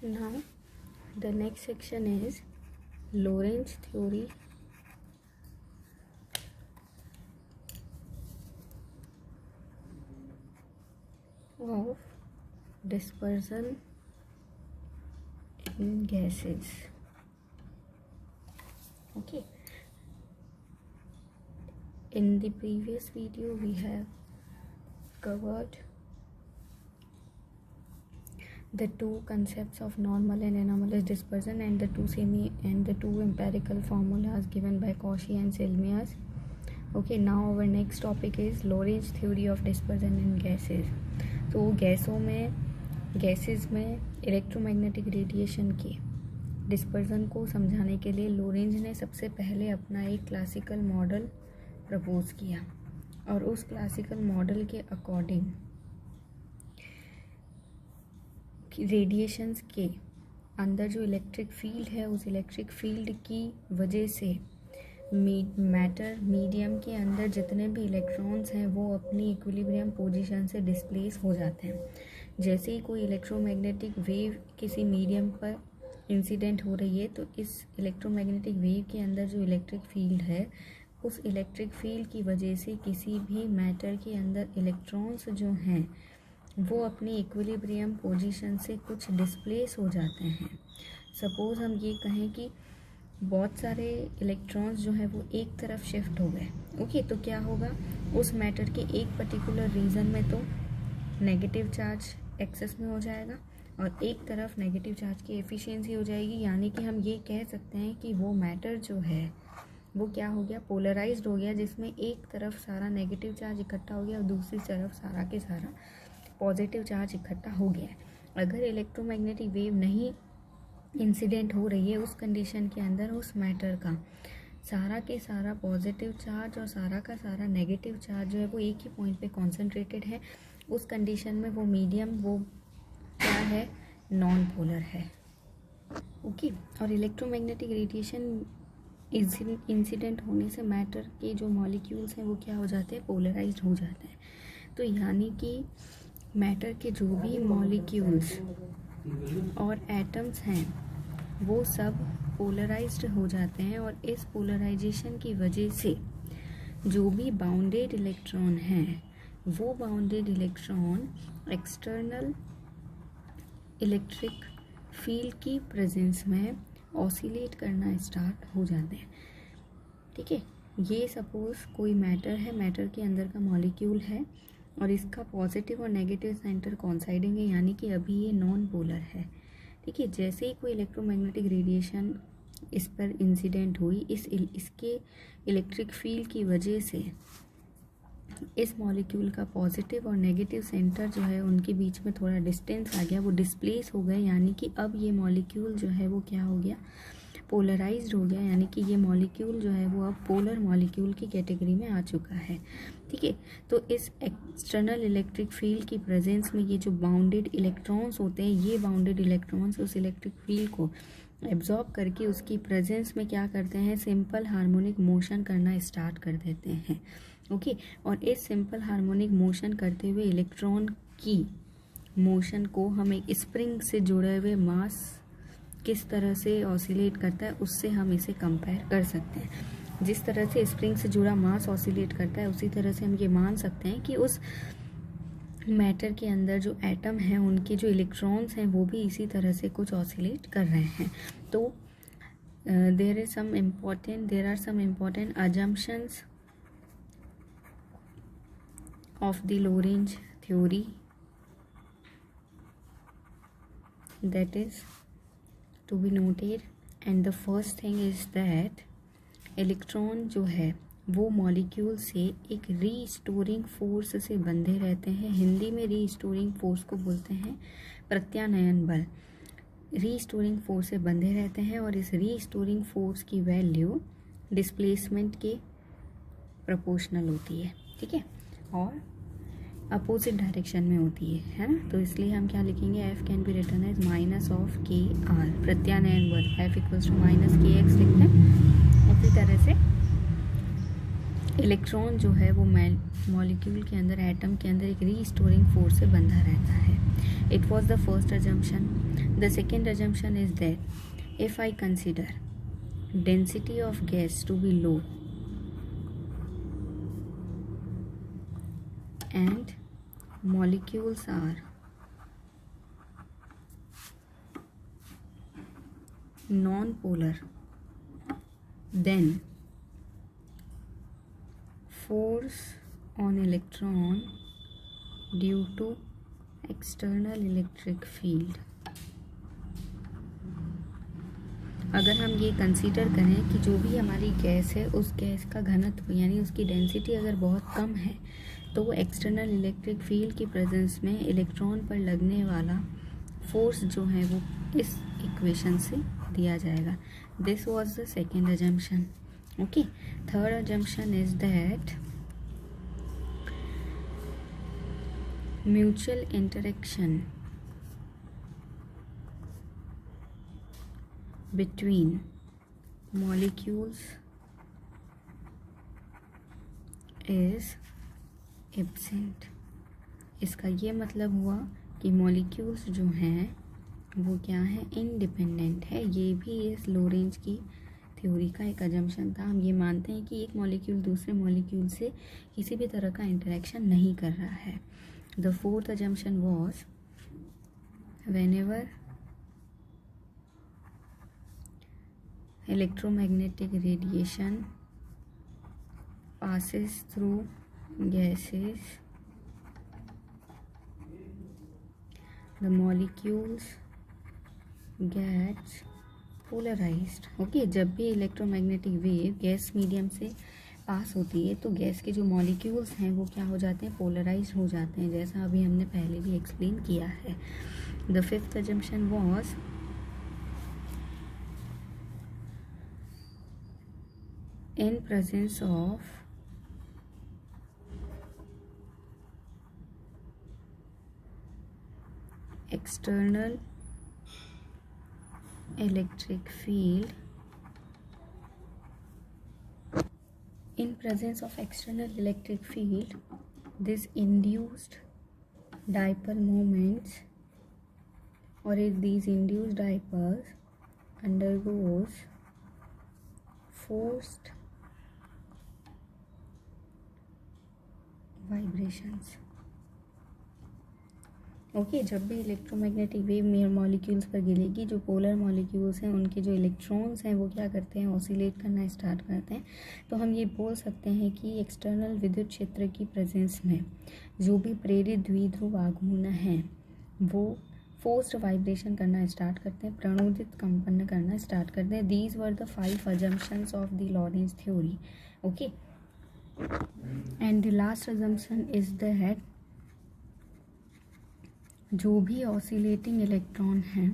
Now the next section is Lorentz theory of dispersion in gases. Okay, in the previous video we have covered the two concepts of normal and anomalous dispersion and the two empirical formulas given by Cauchy and Selmias. Okay, now our next topic is Lorentz theory of dispersion in gases. तो gases में electromagnetic radiation के dispersion को समझाने के लिए Lorentz ने सबसे पहले अपना एक क्लासिकल मॉडल प्रपोज किया और उस क्लासिकल मॉडल के अकॉर्डिंग रेडिएशंस के अंदर जो इलेक्ट्रिक फील्ड है उस इलेक्ट्रिक फील्ड की वजह से मैटर मीडियम के अंदर जितने भी इलेक्ट्रॉन्स हैं वो अपनी इक्विलिब्रियम पोजीशन से डिस्प्लेस हो जाते हैं। जैसे ही कोई इलेक्ट्रोमैग्नेटिक वेव किसी मीडियम पर इंसिडेंट हो रही है तो इस इलेक्ट्रोमैग्नेटिक वेव के अंदर जो इलेक्ट्रिक फील्ड है उस इलेक्ट्रिक फील्ड की वजह से किसी भी मैटर के अंदर इलेक्ट्रॉन्स जो हैं वो अपनी इक्विलिब्रियम पोजीशन से कुछ डिस्प्लेस हो जाते हैं। सपोज़ हम ये कहें कि बहुत सारे इलेक्ट्रॉन्स जो है वो एक तरफ शिफ्ट हो गए। ओके, तो क्या होगा, उस मैटर के एक पर्टिकुलर रीजन में तो नेगेटिव चार्ज एक्सेस में हो जाएगा और एक तरफ नेगेटिव चार्ज की एफिशिएंसी हो जाएगी। यानी कि हम ये कह सकते हैं कि वो मैटर जो है वो क्या हो गया, पोलराइज्ड हो गया, जिसमें एक तरफ सारा नेगेटिव चार्ज इकट्ठा हो गया और दूसरी तरफ सारा के सारा पॉजिटिव चार्ज इकट्ठा हो गया है। अगर इलेक्ट्रोमैग्नेटिक वेव नहीं इंसिडेंट हो रही है उस कंडीशन के अंदर उस मैटर का सारा के सारा पॉजिटिव चार्ज और सारा का सारा नेगेटिव चार्ज जो है वो एक ही पॉइंट पे कॉन्सेंट्रेटेड है। उस कंडीशन में वो मीडियम वो क्या है, नॉन पोलर है। ओके, और इलेक्ट्रोमैग्नेटिक रेडिएशन इंसिडेंट होने से मैटर के जो मॉलिक्यूल्स हैं वो क्या हो जाते हैं, पोलराइज्ड हो जाते हैं। तो यानी कि मैटर के जो भी मॉलिक्यूल्स और एटम्स हैं वो सब पोलराइज्ड हो जाते हैं और इस पोलराइजेशन की वजह से जो भी बाउंडेड इलेक्ट्रॉन हैं वो bounded electron external electric field की प्रेजेंस में ऑसिलेट करना स्टार्ट हो जाते हैं। ठीक है, ये सपोज़ कोई मैटर है, मैटर के अंदर का मॉलिक्यूल है और इसका पॉजिटिव और नेगेटिव सेंटर कॉन्साइडिंग है, यानी कि अभी ये नॉन पोलर है। ठीक है, जैसे ही कोई इलेक्ट्रोमैग्नेटिक रेडिएशन इस पर इंसिडेंट हुई, इसके इलेक्ट्रिक फील्ड की वजह से इस मॉलिक्यूल का पॉजिटिव और नेगेटिव सेंटर जो है उनके बीच में थोड़ा डिस्टेंस आ गया, वो डिस्प्लेस हो गए। यानी कि अब ये मॉलिक्यूल जो है वो क्या हो गया, पोलराइज्ड हो गया। यानी कि ये मॉलिक्यूल जो है वो अब पोलर मॉलिक्यूल की कैटेगरी में आ चुका है। ठीक है, तो इस एक्सटर्नल इलेक्ट्रिक फील्ड की प्रेजेंस में ये जो बाउंडेड इलेक्ट्रॉन्स होते हैं, ये बाउंडेड इलेक्ट्रॉन्स उस इलेक्ट्रिक फील्ड को एब्जॉर्ब करके उसकी प्रेजेंस में क्या करते हैं, सिंपल हार्मोनिक मोशन करना स्टार्ट कर देते हैं। ओके, और इस सिंपल हार्मोनिक मोशन करते हुए इलेक्ट्रॉन की मोशन को हम एक स्प्रिंग से जुड़े हुए मास किस तरह से ऑसिलेट करता है उससे हम इसे कंपेयर कर सकते हैं। जिस तरह से स्प्रिंग से जुड़ा मास ऑसिलेट करता है उसी तरह से हम ये मान सकते हैं कि उस मैटर के अंदर जो एटम हैं उनके जो इलेक्ट्रॉन्स हैं वो भी इसी तरह से कुछ ऑसिलेट कर रहे हैं। तो there are some important assumptions of the Lorentz theory, that is to be noted, and the first thing is that electron जो है वो मॉलिक्यूल से एक रीस्टोरिंग फोर्स से बंधे रहते हैं। हिंदी में रीस्टोरिंग फोर्स को बोलते हैं प्रत्यानयन बल। रीस्टोरिंग फोर्स से बंधे रहते हैं और इस रीस्टोरिंग फोर्स की वैल्यू डिस्प्लेसमेंट के प्रोपोर्शनल होती है। ठीक है, और अपोजिट डायरेक्शन में होती है ना। तो इसलिए हम क्या लिखेंगे, F can be written as minus of k r, प्रत्यानयन बल F equals to minus k x लिखते हैं। उसी तरह से इलेक्ट्रॉन जो है वो मॉलिक्यूल के अंदर, एटम के अंदर एक रीस्टोरिंग फोर्स से बंधा रहता है। It was the first assumption. The second assumption is that if I consider density of gas to be low and molecules are non-polar, then force on electron due to external electric field, अगर हम ये consider करें कि जो भी हमारी gas है उस गैस का घनत्व यानी उसकी डेंसिटी अगर बहुत कम है तो वो एक्सटर्नल इलेक्ट्रिक फील्ड की प्रेजेंस में इलेक्ट्रॉन पर लगने वाला फोर्स जो है वो इस इक्वेशन से दिया जाएगा. This was the second assumption. Okay, third assumption is that mutual interaction between molecules is absent. इसका ये मतलब हुआ कि मॉलिक्यूल्स जो हैं वो क्या है, इंडिपेंडेंट है. ये भी इस लोरेंज की थ्योरी का एक अजम्पशन था. हम ये मानते हैं कि एक मॉलिक्यूल दूसरे मॉलिक्यूल से किसी भी तरह का इंटरेक्शन नहीं कर रहा है. The fourth assumption was whenever electromagnetic radiation passes through gases, the molecules gets polarized. Okay, जब भी इलेक्ट्रोमैग्नेटिक वेव गैस मीडियम से पास होती है तो गैस के जो मॉलिक्यूल्स हैं वो क्या हो जाते हैं, पोलराइज हो जाते हैं, जैसा अभी हमने पहले भी एक्सप्लेन किया है. The fifth assumption was in presence of external electric field, in presence of external electric field, this induced dipole moments or if these induced dipoles undergoes forced vibrations. Okay, जब भी इलेक्ट्रोमैग्नेटिक वेव मॉलिक्यूल्स पर गिरेगी, जो polar molecules हैं उनके जो electrons हैं वो क्या करते हैं, ऑसिलेट करना स्टार्ट करते हैं. तो हम ये बोल सकते हैं कि एक्सटर्नल विद्युत क्षेत्र की प्रेजेंस में जो भी प्रेरित द्विध्रुव आघूर्ण हैं वो फोर्स्ड वाइब्रेशन करना स्टार्ट करते हैं, प्रणोदित कंपन करना स्टार्ट करते हैं. These were the 5 assumptions of the Lorentz theory. Okay, and the last assumption is that जो भी ऑसिलेटिंग इलेक्ट्रॉन हैं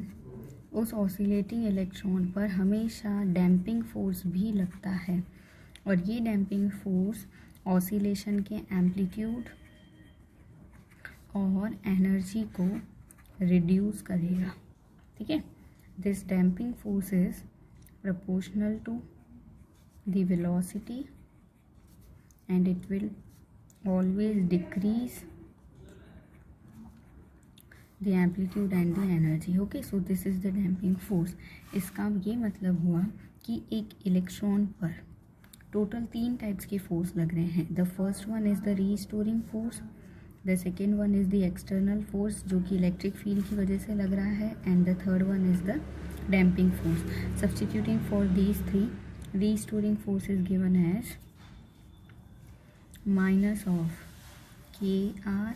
उस ऑसिलेटिंग इलेक्ट्रॉन पर हमेशा डैम्पिंग फोर्स भी लगता है और ये डैम्पिंग फोर्स ऑसिलेशन के एम्पलीट्यूड और एनर्जी को रिड्यूस करेगा. ठीक है, this damping force is proportional to the velocity and it will always decrease the amplitude and the energy. Okay, so this is the damping force. इसका ये मतलब हुआ कि एक इलेक्ट्रॉन पर टोटल 3 टाइप्स के फोर्स लग रहे हैं. The first one is the restoring force, the second one is the external force जो कि इलेक्ट्रिक फील्ड की वजह से लग रहा है, and the third one is the damping force. Substituting for these 3, restoring force is given as minus of kr,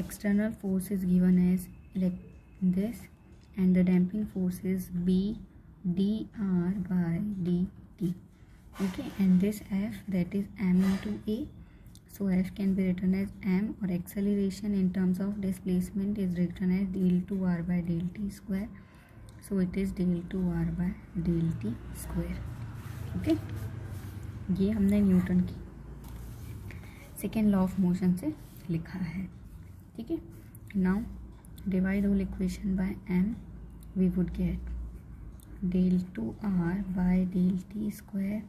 external force is given as like this, and the damping force is b dr by dt. Okay, and this f, that is m into a, so f can be written as m, or acceleration in terms of displacement is written as del 2r by del t square, so it is del 2r by del t square. Okay, ये हमने Newton की second law of motion से लिखा है. ठीक है, now divide whole equation by m, we would get del 2r by del t square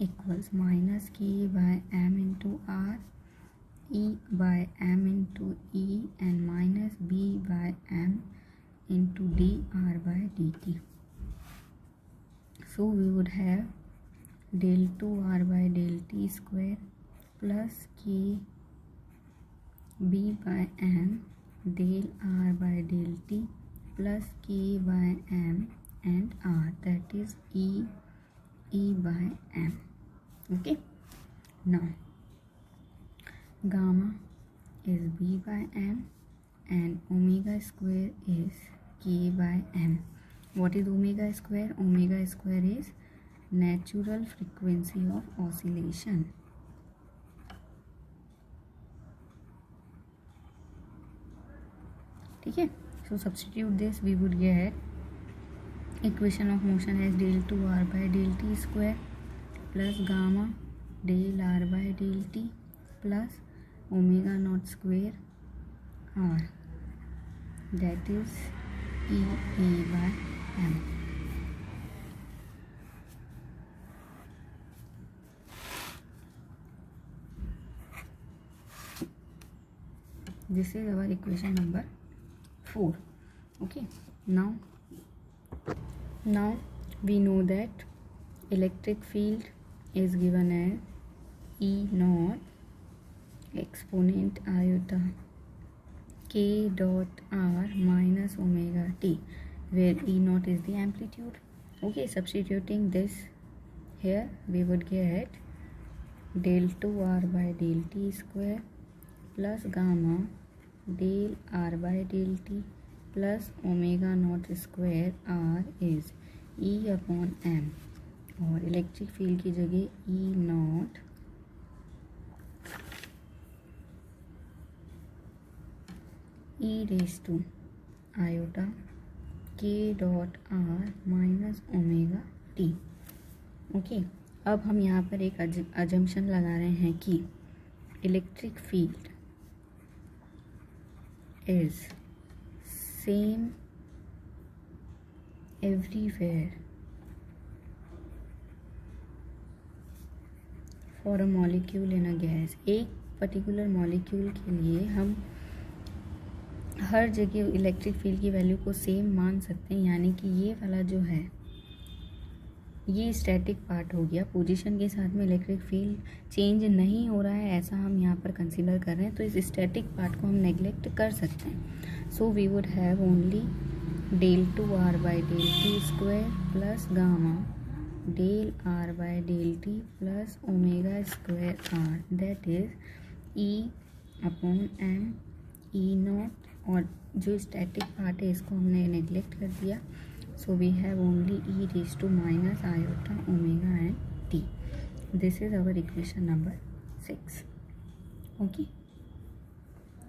equals minus k by m into r, e by m into e, and minus b by m into dr by dt. So we would have del 2r by del t square plus k b by m del r by del t plus k by m and r, that is e by m. Okay, now gamma is b by m and omega square is k by m. What is omega square? Omega square is natural frequency of oscillation. ठीक है, so substitute this, we would get equation of motion as del 2r by del t square plus gamma del r by del t plus omega naught square r, that is e by m. This is our equation number 4. Okay, now we know that electric field is given as E naught exponent iota k dot r minus omega t, where E naught is the amplitude. Okay, substituting this here, we would get del 2r by del t square plus gamma del r by del t plus omega naught square r is E upon m, और electric field की जगह E naught e raise to iota k dot r minus omega t. Okay, अब हम यहाँ पर एक assumption लगा रहे हैं कि electric field is same everywhere for a molecule in a gas. एक पर्टिकुलर मॉलिक्यूल के लिए हम हर जगह इलेक्ट्रिक फील्ड की वैल्यू को सेम मान सकते हैं, यानी कि ये वाला जो है ये स्टैटिक पार्ट हो गया, पोजीशन के साथ में इलेक्ट्रिक फील्ड चेंज नहीं हो रहा है ऐसा हम यहाँ पर कंसीडर कर रहे हैं, तो इस स्टैटिक पार्ट को हम नेग्लेक्ट कर सकते हैं. So we would have only del 2r by del t square plus gamma del r by del t plus omega square r, that is e upon m e naught, और जो static part है इसको हमने neglect कर दिया. So we have only e raised to minus iota omega and t. This is our equation number 6. Okay.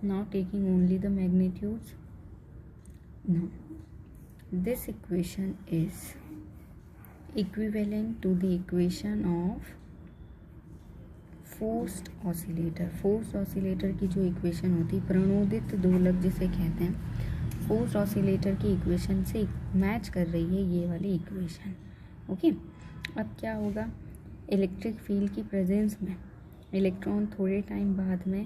Now taking only the magnitudes. Now this equation is equivalent to the equation of forced oscillator. Forced oscillator की जो equation होती है, प्रणोदित दोलक जिसे कहते हैं, forced oscillator की equation से मैच कर रही है ये वाली इक्वेशन. ओके, अब क्या होगा, इलेक्ट्रिक फील्ड की प्रेजेंस में इलेक्ट्रॉन थोड़े टाइम बाद में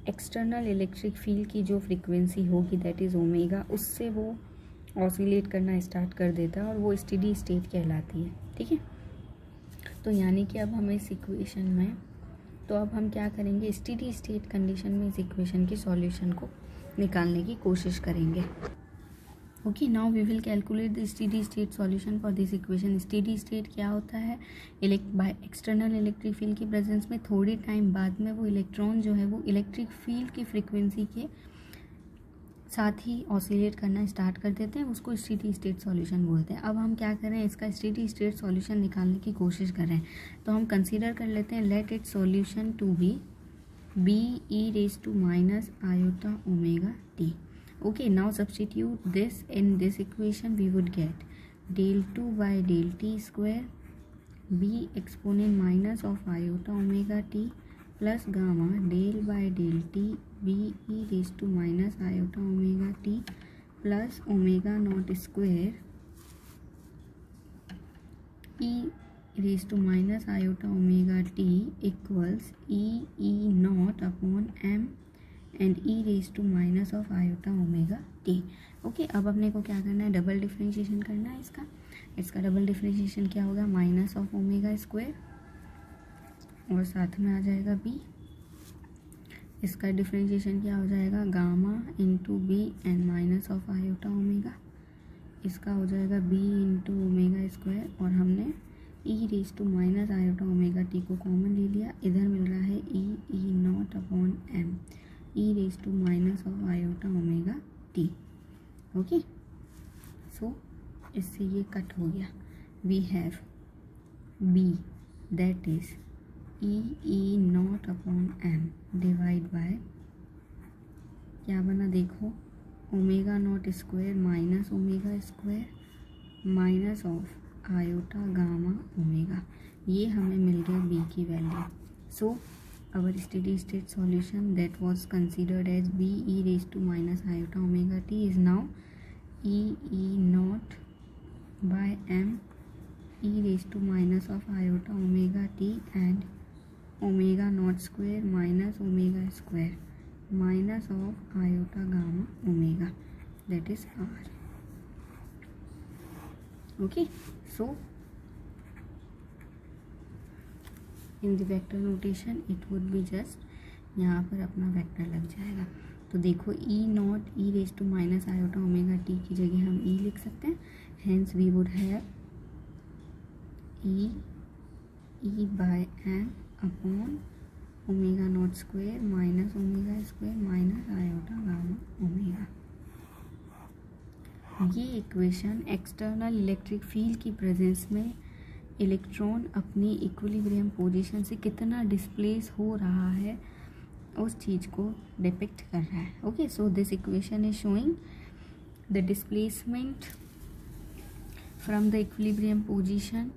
एक्सटर्नल इलेक्ट्रिक फील्ड की जो फ्रीक्वेंसी होगी दैट इज़ ओमेगा, उससे वो ऑसिलेट करना स्टार्ट कर देता है और वो स्टेडी स्टेट कहलाती है. ठीक है, तो यानी कि अब हमें इस इक्वेशन में, तो अब हम क्या करेंगे, स्टेडी स्टेट कंडीशन में इस इक्वेशन के सॉल्यूशन को निकालने की कोशिश करेंगे. Okay, now we will calculate the steady state solution for this equation. Steady state क्या होता है, बाय एक्सटर्नल इलेक्ट्रिक फील्ड की प्रेजेंस में थोड़ी टाइम बाद में वो इलेक्ट्रॉन जो है वो इलेक्ट्रिक फील्ड की फ्रीक्वेंसी के साथ ही ऑसिलेट करना स्टार्ट कर देते हैं, उसको स्टेडी स्टेट सॉल्यूशन बोलते हैं. अब हम क्या करें, इसका स्टेडी स्टेट सॉल्यूशन निकालने की कोशिश कर रहे हैं, तो हम कंसीडर कर लेते हैं let it solution to be e raised to minus iota omega t. Okay, now substitute this in this equation. We would get del 2 by del t square b exponent minus of iota omega t plus gamma del by del t b e raised to minus iota omega t plus omega naught square e raised to minus iota omega t equals e naught upon m and e raise to minus of iota omega t. Okay, अब अपने को क्या करना है, double differentiation करना है इसका double differentiation क्या होगा, माइनस ऑफ ओमेगा स्क्वायर और साथ में आ जाएगा बी। इसका डिफ्रेंशिएशन क्या हो जाएगा, gamma into b and minus of iota omega. इसका हो जाएगा बी इंटू ओमेगा स्क्वायर और हमने e raise to minus iota omega t को कॉमन ले लिया। इधर मिल रहा है e not upon m, e raise to minus of iota omega t. Okay, so इससे ये कट हो गया। We have b that is e not upon m divide by क्या बना देखो, omega naught square minus omega square minus of iota gamma omega. ये हमें मिल गया बी की value. So our steady state solution that was considered as b e raise to minus iota omega t is now e naught by m e raise to minus of iota omega t and omega not square minus omega square minus of iota gamma omega, that is r. Okay, so in the vector notation it would be just यहाँ पर अपना vector लग जाएगा। तो देखो e not e raise to minus iota omega t की जगह हम ई लिख सकते हैं। Hence we would have e by m upon omega not square minus omega square minus iota gamma omega. ये इक्वेशन एक्सटर्नल इलेक्ट्रिक फील्ड की presence में electron अपनी इक्विलिब्रियम पोजीशन से कितना डिस्प्लेस हो रहा है उस चीज़ को डिपिक्ट कर रहा है। Okay, so this equation is showing the displacement from the equilibrium position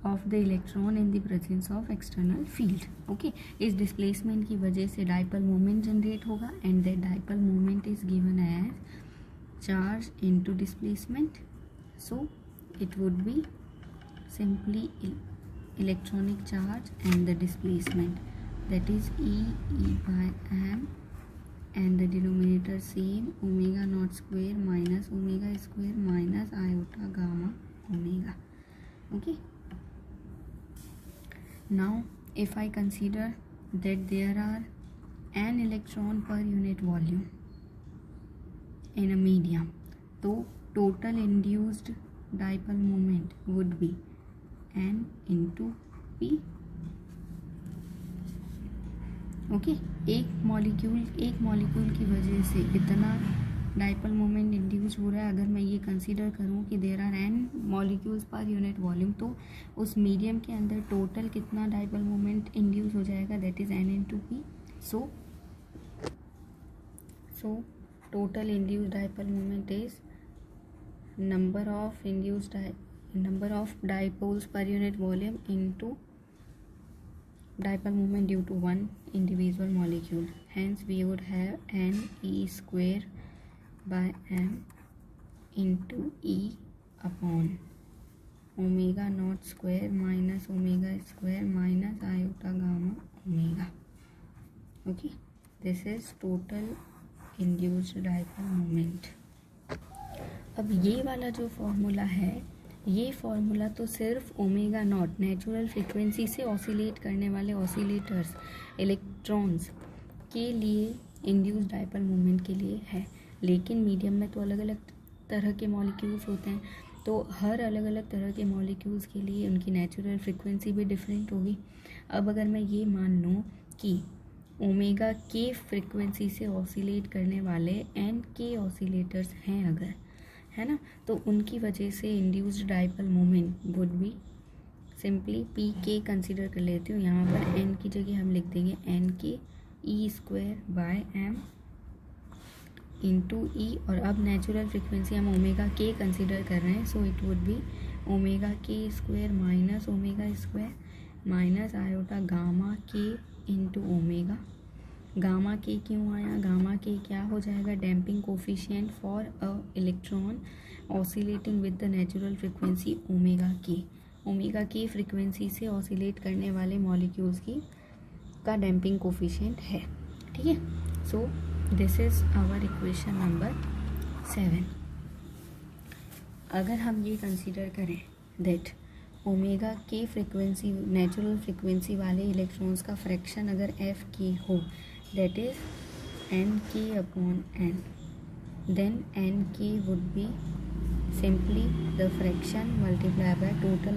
of the electron in the presence of external field. Okay, इस डिस्प्लेसमेंट की वजह से डाइपोल मोमेंट जनरेट होगा and that dipole moment is given as charge into displacement. So it would be simply electronic charge and the displacement, that is E by m and the denominator same omega naught square minus omega square minus iota gamma omega. Okay, now if I consider that there are n electron per unit volume in a medium, तो total induced dipole moment would be n into p. Okay, एक molecule की वजह से इतना dipole moment induce हो रहा है। अगर मैं ये कंसीडर करूँ कि there are n molecules per unit volume, तो उस मीडियम के अंदर टोटल कितना डाइपोल मोमेंट इंड्यूस हो जाएगा, that is n into p. So total induced dipole moment is number of dipoles per unit volume into dipole moment due to one individual molecule. Hence we would have n e square by m into e upon omega naught square minus omega square minus iota gamma omega. Okay, this is total induced dipole moment. अब ये वाला जो formula है, ये formula तो सिर्फ omega naught natural frequency से oscillate करने वाले ऑसिलेटर्स इलेक्ट्रॉन्स के लिए इंड्यूस्ड डाइपोल मोमेंट के लिए है, लेकिन मीडियम में तो अलग अलग तरह के मॉलिक्यूल्स होते हैं, तो हर अलग अलग तरह के मॉलिक्यूल्स के लिए उनकी नेचुरल फ्रीक्वेंसी भी डिफरेंट होगी। अब अगर मैं ये मान लूँ कि ओमेगा के फ्रीक्वेंसी से ऑसिलेट करने वाले एन के ऑसिलेटर्स हैं अगर, है ना, तो उनकी वजह से induced dipole moment would be simply P के कंसिडर कर लेती हूँ। यहाँ पर एन की जगह हम लिख देंगे n k e square by m into e, और अब नेचुरल फ्रीक्वेंसी हम ओमेगा के कंसिडर कर रहे हैं, so it would be omega k square minus omega square minus iota gamma k into omega. Gamma k क्यों आया, gamma k क्या हो जाएगा, damping coefficient for a electron oscillating with the natural frequency omega k frequency से oscillate करने वाले molecules की का डैम्पिंग कोफिशिएंट है। ठीक है, So this is our equation number 7. अगर हम ये कंसीडर करें दैट ओमेगा के फ्रिक्वेंसी नेचुरल फ्रिक्वेंसी वाले इलेक्ट्रॉन्स का फ्रैक्शन अगर एफ के हो, दैट इज एन के अपॉन एन, देन एन के would be simply the fraction multiplied by total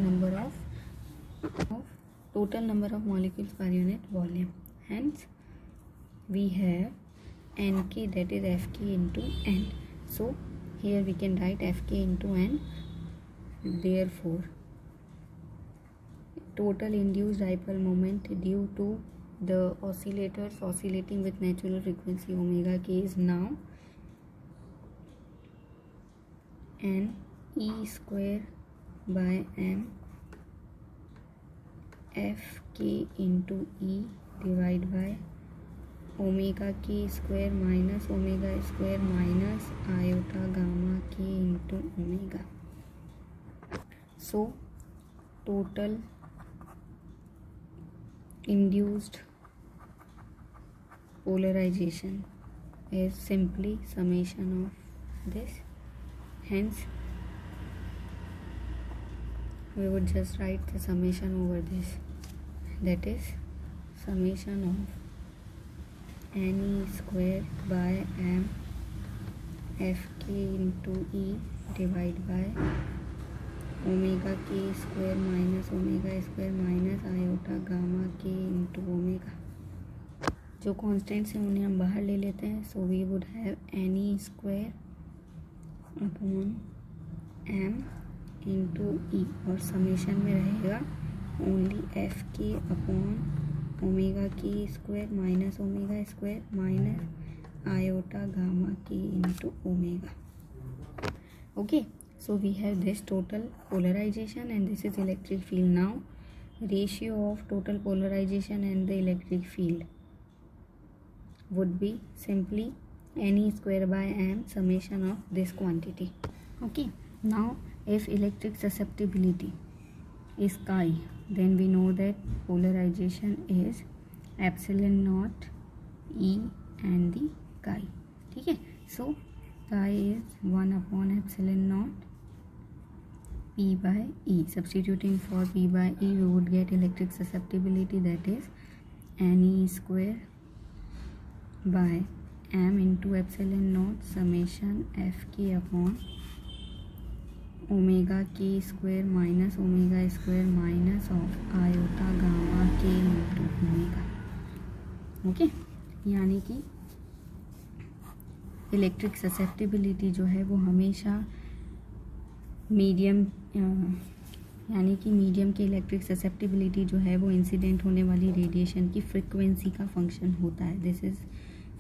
number of molecules per unit volume. Hence we have nk, that is fk into n. So here we can write fk into n. Therefore total induced dipole moment due to the oscillators oscillating with natural frequency omega k is now n e square by m f k into e divided by omega k square minus omega square minus iota gamma k into omega. So total induced polarization is simply summation of this. Hence we would just write the summation over this, that is summation of n e square by m f k into e divided by omega k square minus omega square minus iota gamma k into omega. जो constants हैं उन्हें हम बाहर ले लेते हैं. So we would have n e square upon m into e, और summation में रहेगा only f k upon omega k square minus omega square minus iota gamma k into omega. Okay, so we have this total polarisation and this is electric field. Now ratio of total polarisation and the electric field would be simply n e square by m summation of this quantity. Okay, now if electric susceptibility is chi, then we know that polarization is epsilon naught e and the chi. ठीक है, so chi is 1 upon epsilon naught p by e. Substituting for p by e, we would get electric susceptibility, that is n e square by m into epsilon naught summation f k upon omega k square minus omega square minus of iota gamma k into omega. Okay, यानी कि electric susceptibility जो है वो हमेशा medium यानी कि medium की electric susceptibility जो है वो इंसिडेंट होने वाली रेडिएशन की फ्रिक्वेंसी का फंक्शन होता है. This is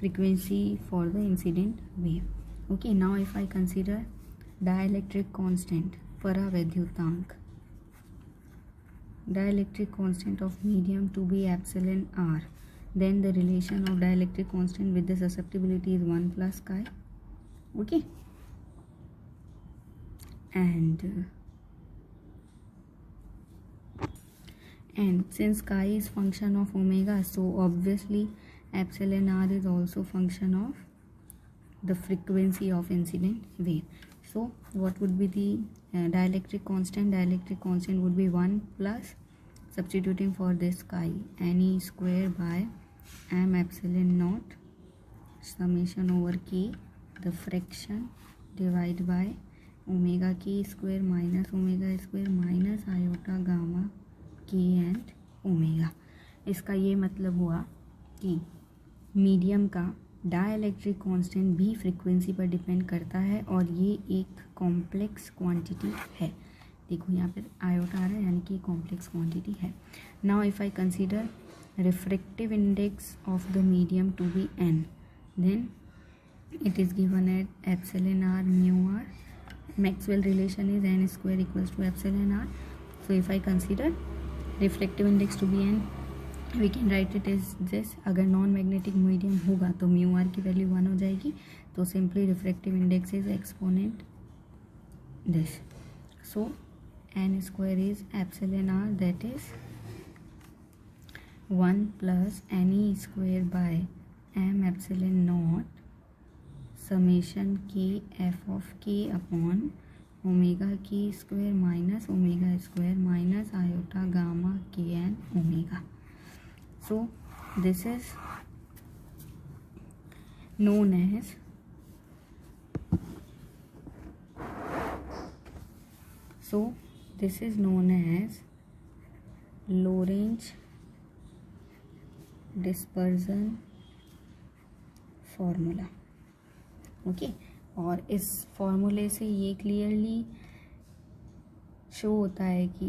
frequency for the incident wave. Okay, now if I consider dielectric constant paravidyutank, dielectric constant of medium to be epsilon r, then the relation of dielectric constant with the susceptibility is 1 plus chi. Okay, and since chi is function of omega, so obviously epsilon r is also function of the frequency of incident wave. So what would be the dielectric constant? Dielectric constant would be 1 plus, substituting for this chi, n e square by m epsilon naught summation over k, the fraction divided by omega k square minus omega square minus iota gamma k and omega. इसका ये मतलब हुआ कि medium का dielectric constant भी frequency पर depend करता है और ये एक कॉम्प्लेक्स क्वांटिटी है. देखो यहाँ पर आयोटा आ रहा है, यानी कि कॉम्प्लेक्स क्वांटिटी है. Now if I consider refractive index of the medium to be n, then it is given at epsilon r mu r. Maxwell relation is n square equals to epsilon r. So if I consider refractive index to be n, we can write it is this. अगर non magnetic medium होगा तो mu R की value 1 हो जाएगी. तो simply refractive index is exponent this. So n square is epsilon r, that is 1 plus n e square by m epsilon not summation k f of k upon omega k square minus omega square minus iota gamma k n omega. So this is known as Lorentz dispersion formula. ओके, और इस फॉर्मूले से ये clearly show होता है कि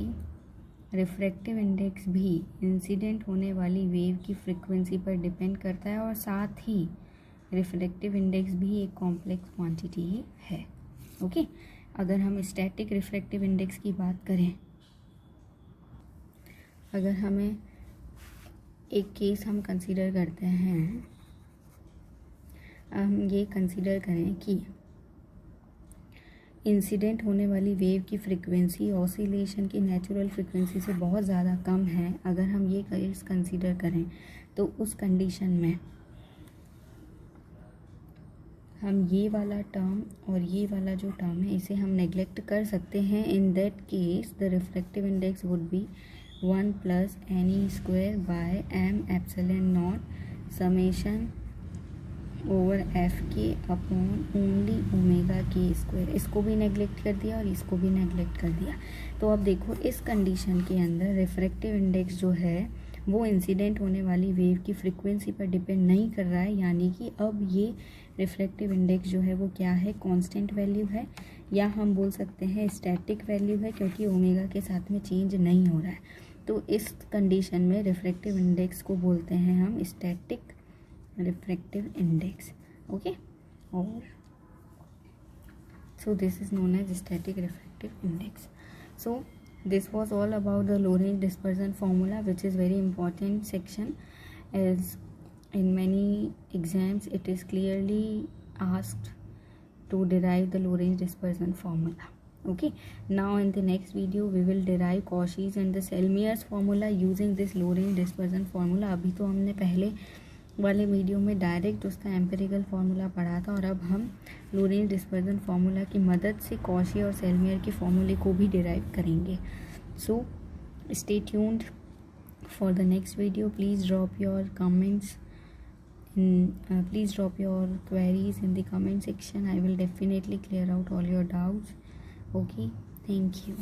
refractive index भी इंसिडेंट होने वाली वेव की फ्रीक्वेंसी पर डिपेंड करता है और साथ ही रिफ्रैक्टिव इंडेक्स भी एक कॉम्प्लेक्स क्वांटिटी ही है. ओके, अगर हम स्टैटिक रिफ्रैक्टिव इंडेक्स की बात करें, अगर हमें एक केस हम कंसीडर करते हैं, हम ये कंसीडर करें कि इंसिडेंट होने वाली वेव की फ्रीक्वेंसी ऑसिलेशन की नेचुरल फ्रीक्वेंसी से बहुत ज़्यादा कम है. अगर हम ये केस कंसीडर करें तो उस कंडीशन में हम ये वाला टर्म और ये वाला जो टर्म है इसे हम नेग्लेक्ट कर सकते हैं. In that case the reflective index would be 1 plus any square by m epsilon not summation over f k upon only omega k square. इसको भी नेग्लेक्ट कर दिया और इसको भी नेग्लेक्ट कर दिया. तो अब देखो, इस कंडीशन के अंदर रिफ्रैक्टिव इंडेक्स जो है वो इंसिडेंट होने वाली वेव की फ्रीक्वेंसी पर डिपेंड नहीं कर रहा है, यानी कि अब ये रिफ्रैक्टिव इंडेक्स जो है वो क्या है, कांस्टेंट वैल्यू है, या हम बोल सकते हैं स्टैटिक वैल्यू है, क्योंकि ओमेगा के साथ में चेंज नहीं हो रहा है. तो इस कंडीशन में रिफ्रैक्टिव इंडेक्स को बोलते हैं हम स्टैटिक रिफ्रैक्टिव इंडेक्स. ओके, और so this is known as static refractive index. So this was all about the Lorentz dispersion formula, which is very important section, as in many exams it is clearly asked to derive the Lorentz dispersion formula. Okay, now in the next video we will derive Cauchy's and the Selmayer's formula using this Lorentz dispersion formula. अभी तो हमने पहले वाले video में direct उसका empirical formula पढ़ा था, और अब हम लोरेंट्ज़ डिस्पर्जन फार्मूला की मदद से कॉशी और सेल्मियर के फार्मूले को भी डिराइव करेंगे. So stay tuned for the next video. Please drop your comments, please drop your queries in the comment section. I will definitely clear out all your doubts. Okay, thank you.